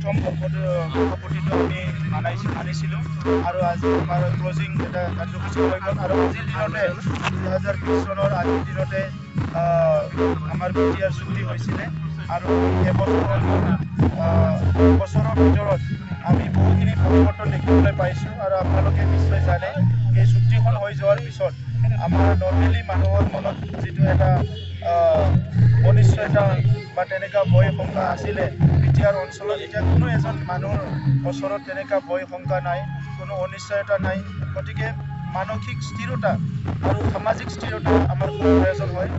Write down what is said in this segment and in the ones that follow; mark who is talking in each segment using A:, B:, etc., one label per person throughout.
A: প্ৰথম সভাপতিটো আমি মানিছিলোঁ আৰু আজি আমাৰ ক্লজিং এটা কাৰ্যসূচী হৈ গ'ল আৰু আজিৰ দিনতে 2020 চনৰ আজিৰ দিনতে আমাৰ BTR চুক্তি হৈছিলে আৰু বছৰৰ ভিতৰত আমি বহুখিনি পৰিৱৰ্তন দেখিবলৈ পাইছোঁ আৰু আপোনালোকে নিশ্চয় জানে এই চুক্তিখন হৈ যোৱাৰ পিছত আমাৰ নৰ্মেলি মানুহৰ মনত যিটো এটা অনিশ্চয়তা বা তেনেকুৱা ভয় শংকা আছিলে BTR অঞ্চলত এতিয়া কোনো এজন মানুহৰ ওচৰত তেনেকুৱা ভয় শংকা নাই, কোনো অনিশ্চয়তা নাই। গতিকে মানসিক স্থিৰতা আৰু সামাজিক স্থিৰতা আমাৰ খুব প্ৰয়োজন হয়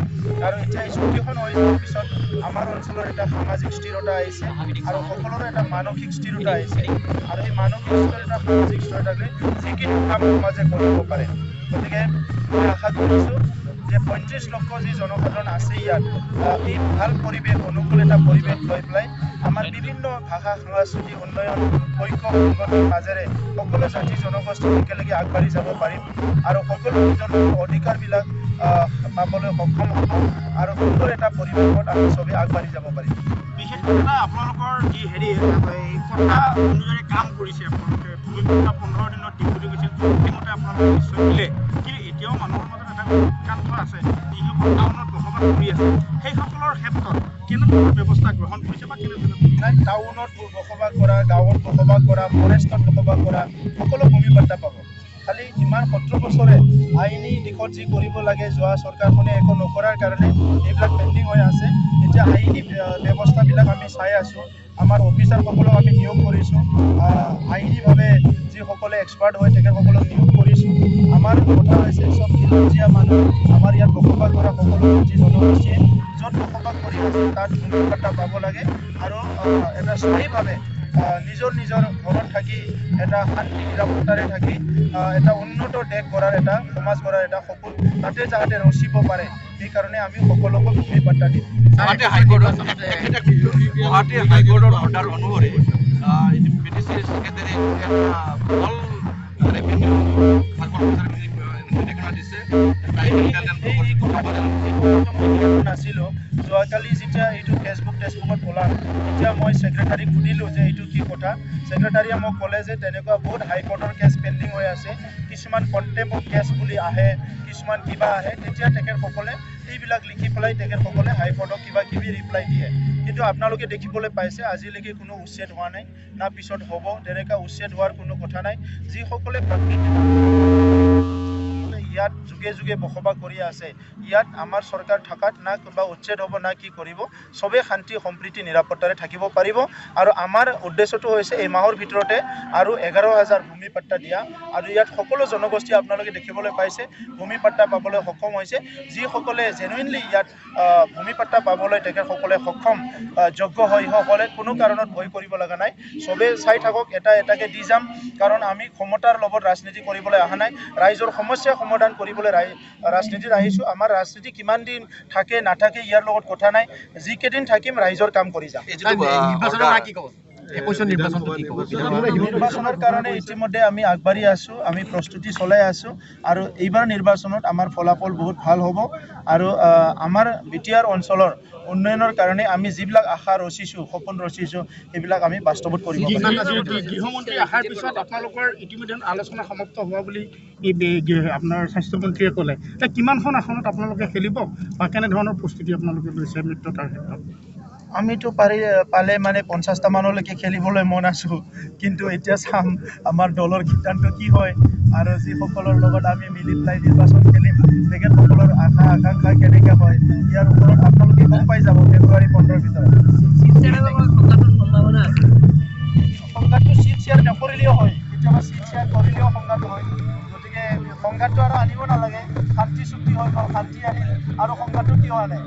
A: আৰু এতিয়া এই চুক্তিখন হৈ যোৱাৰ পিছত আমাৰ অঞ্চলৰ এটা সামাজিক স্থিৰতা আহিছে আৰু সকলোৰে এটা মানসিক স্থিৰতা আহিছে আৰু এই মানসিক স্থিৰতা সামাজিক স্থিৰতাকে যিকোনো কাম সমাজে কৰিব পাৰে। গতিকে মই আশা কৰিছোঁ যে 35 লক্ষ যি জনসাধাৰণ আছে ইয়াত এই ভাল পৰিৱেশ অনুকূল এটা পৰিৱেশ লৈ পেলাই আমাৰ বিভিন্ন ভাষা সংস্কৃতি উন্নয়ন ঐক্য সংগতিৰ মাজেৰে সকলো জাতি জনগোষ্ঠী একেলগে আগবাঢ়ি যাব পাৰিম আৰু সকলো নিজৰ অধিকাৰবিলাক পাবলৈ সক্ষম হ'ব আৰু সুন্দৰ এটা পৰিৱেশত আমি চবেই আগবাঢ়ি যাব পাৰিম।
B: বিশেষকৈ আপোনালোকৰ যি কথা অনুযায়ী কাম কৰিছে আপোনালোকে 15 দিনত দিম বুলি কৈছিল সেইমতে আপোনালোকে নিশ্চয় দিলে, কিন্তু এতিয়াও মানুহৰ মাজত এটা উৎকণ্ঠ আছে যিসকল টাউনত বসবাস কৰি আছে সেইসকলৰ ক্ষেত্ৰত কেনেধৰণৰ ব্যৱস্থা গ্ৰহণ কৰিছে বা কেনেধৰণৰ
A: টাউনত বসবাস কৰা, গাঁৱত বসবাস কৰা, ফৰেষ্টত বসবাস কৰা সকলো ভূমি পাট্টা পাব। খালি ইমান 17 বছৰে আইনী দিশত যি কৰিব লাগে যোৱা চৰকাৰখনে একো নকৰাৰ কাৰণে এইবিলাক পেণ্ডিং হৈ আছে। এতিয়া আইনী ব্যৱস্থাবিলাক আমি চাই আছোঁ, আমাৰ অফিচাৰসকলক আমি নিয়োগ কৰিছোঁ, আইনীভাৱে যিসকলে এক্সপাৰ্ট হয় তেখেতসকলক নিয়োগ কৰিছোঁ। আমাৰ কথা হৈছে চব খিলঞ্জীয়া মানুহ আমাৰ ইয়াত বসবাস কৰা সকলো জাতি জনগোষ্ঠীয়ে য'ত বসবাস কৰি আছে তাত ভূমি পাট্টা পাব লাগে আৰু এটা স্থায়ীভাৱে নিজৰ ঘৰত থাকি এটা শান্তি নিৰাপত্তাৰে থাকি এটা উন্নত দেশ গঢ়াৰ এটা সমাজ গঢ়াৰ এটা সপোন তাতে যাতে ৰচিব পাৰে সেইকাৰণে আমি সকলোকে ভূমি পাট্টা দিম।
C: গুৱাহাটী হাইকোৰ্টৰ অৰ্ডাৰ অনুসৰি BDC সেক্ৰেটাৰী
A: নাছিলোঁ। যোৱাকালি যেতিয়া এইটো ফেচবুকত ওলাল তেতিয়া মই ছেক্ৰেটাৰীক সুধিলোঁ যে এইটো কি কথা। ছেক্ৰেটাৰীয়ে মোক ক'লে যে তেনেকুৱা বহুত হাইকোৰ্টৰ কেছ পেণ্ডিং হৈ আছে, কিছুমান কণ্টেম্প অফ কেছ বুলি আহে, কিছুমান কিবা আহে, তেতিয়া তেখেতসকলে এইবিলাক লিখি পেলাই তেখেতসকলে হাইকোৰ্টক কিবা কিবি ৰিপ্লাই দিয়ে। কিন্তু আপোনালোকে দেখিবলৈ পাইছে আজিলৈকে কোনো উচ্ছেদ হোৱা নাই, না পিছত হ'ব, তেনেকুৱা উচ্ছেদ হোৱাৰ কোনো কথা নাই। যিসকলে ইয়াত যুগে যুগে বসবাস কৰি আছে, ইয়াত আমাৰ চৰকাৰ থকাত না কিবা উচ্ছেদ হ'ব না কি কৰিব, চবেই শান্তি সম্প্ৰীতি নিৰাপত্তাৰে থাকিব পাৰিব আৰু আমাৰ উদ্দেশ্যটো হৈছে এই মাহৰ ভিতৰতে আৰু 11,000 ভূমি পাট্টা দিয়া আৰু ইয়াত সকলো জনগোষ্ঠী আপোনালোকে দেখিবলৈ পাইছে ভূমি পাট্টা পাবলৈ সক্ষম হৈছে। যিসকলে জেনুইনলি ইয়াত ভূমি পাট্টা পাবলৈ তেখেতসকলে সক্ষম যোগ্য হয় সকলে কোনো কাৰণত ভয় কৰিব লগা নাই। চবেই চাই থাকক, এটাকে দি যাম, কাৰণ আমি ক্ষমতাৰ লগত ৰাজনীতি কৰিবলৈ অহা নাই, ৰাইজৰ সমস্যা সমাধান কৰিবলৈ ৰাজনীতিত আহিছোঁ। আমাৰ ৰাজনীতি কিমান দিন থাকে নাথাকে ইয়াৰ লগত কথা নাই, যিকেইদিন থাকিম ৰাইজৰ কাম কৰি যাম। নিৰ্বাচনৰ কাৰণে ইতিমধ্যে আমি আগবাঢ়ি আছোঁ, আমি প্ৰস্তুতি চলাই আছোঁ আৰু এইবাৰ নিৰ্বাচনত আমাৰ ফলাফল বহুত ভাল হ'ব আৰু আমাৰ BTR অঞ্চলৰ উন্নয়নৰ কাৰণে আমি যিবিলাক আশা ৰচিছোঁ, সপোন ৰচিছোঁ, সেইবিলাক আমি বাস্তৱত কৰিব পাৰিম।
B: গৃহমন্ত্ৰী অহাৰ পিছত আপোনালোকৰ ইতিমধ্যে আলোচনা সমাপ্ত হোৱা বুলি আপোনাৰ স্বাস্থ্যমন্ত্ৰীয়ে ক'লে, কিমানখন আসনত আপোনালোকে খেলিব বা কেনেধৰণৰ প্ৰস্তুতি আপোনালোকে লৈছে মিত্ৰতাৰ ক্ষেত্ৰত?
A: আমিতো পালে মানে 50টা মানলৈকে খেলিবলৈ মন আছোঁ, কিন্তু এতিয়া চাম আমাৰ দলৰ সিদ্ধান্ত কি হয় আৰু যিসকলৰ লগত আমি মিলি পেলাই নিৰ্বাচন খেলিম তেখেতসকলৰ আশা আকাংক্ষা কেনেকৈ হয় ইয়াৰ ওপৰত আপোনালোকে গম পাই যাব ফেব্ৰুৱাৰী 15ৰ ভিতৰত। সংঘাতটো চিট শ্বেয়াৰ নকৰিলেও হয়, কেতিয়াবা চিট শ্বেয়াৰ কৰিলেও সংঘাত হয়। গতিকে সংঘাতটো আৰু আনিব নালাগে, শান্তি চুক্তি হৈ গ'ল, শান্তি আনিল আৰু সংঘাতটো কিয় আনে।